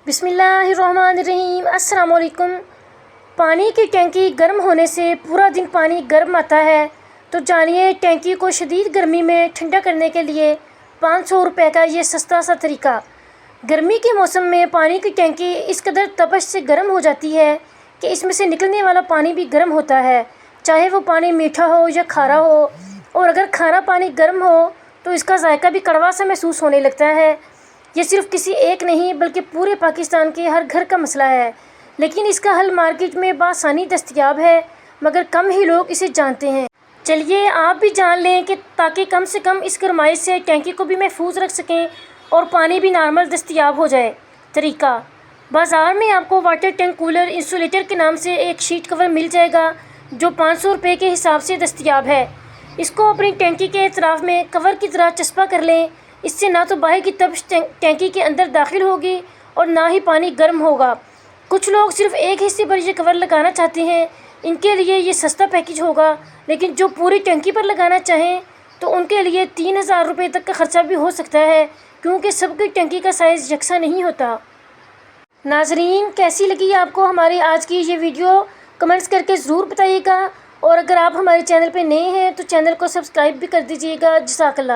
بسم اللہ الرحمن الرحیم۔ السلام علیکم۔ پانی کی ٹینکی گرم ہونے سے پورا دن پانی گرم آتا ہے، تو جانیے ٹینکی کو شدید گرمی میں ٹھنڈا کرنے کے لیے 500 روپے کا یہ سستا سا طریقہ۔ گرمی کے موسم میں پانی کی ٹینکی اس قدر تپش سے گرم ہو جاتی ہے کہ اس میں سے نکلنے والا پانی بھی گرم ہوتا ہے، چاہے وہ پانی میٹھا ہو یا کھارا ہو، اور اگر کھارا پانی گرم ہو تو اس کا ذائقہ بھی کڑوا سا محسوس ہونے لگتا ہے۔ یہ صرف کسی ایک نہیں بلکہ پورے پاکستان کے ہر گھر کا مسئلہ ہے، لیکن اس کا حل مارکیٹ میں بآسانی دستیاب ہے، مگر کم ہی لوگ اسے جانتے ہیں۔ چلیے آپ بھی جان لیں کہ تاکہ کم سے کم اس گرمائش سے ٹینکی کو بھی محفوظ رکھ سکیں اور پانی بھی نارمل دستیاب ہو جائے۔ طریقہ: بازار میں آپ کو واٹر ٹینک کولر انسولیٹر کے نام سے ایک شیٹ کور مل جائے گا جو 500 روپے کے حساب سے دستیاب ہے۔ اس کو اپنی ٹینکی کے اطراف میں کور کی طرح چسپاں کر لیں، اس سے نہ تو باہر کی تپش ٹینکی کے اندر داخل ہوگی اور نہ ہی پانی گرم ہوگا۔ کچھ لوگ صرف ایک حصے پر یہ کور لگانا چاہتے ہیں، ان کے لیے یہ سستا پیکج ہوگا، لیکن جو پوری ٹینکی پر لگانا چاہیں تو ان کے لیے 3000 روپے تک کا خرچہ بھی ہو سکتا ہے، کیونکہ سب کی ٹینکی کا سائز یکساں نہیں ہوتا۔ ناظرین، کیسی لگی آپ کو ہماری آج کی یہ ویڈیو؟ کمنٹس کر کے ضرور بتائیے گا، اور اگر آپ ہمارے چینل پہ نئے ہیں تو چینل کو سبسکرائب بھی کر دیجیے گا۔ جزاک اللہ۔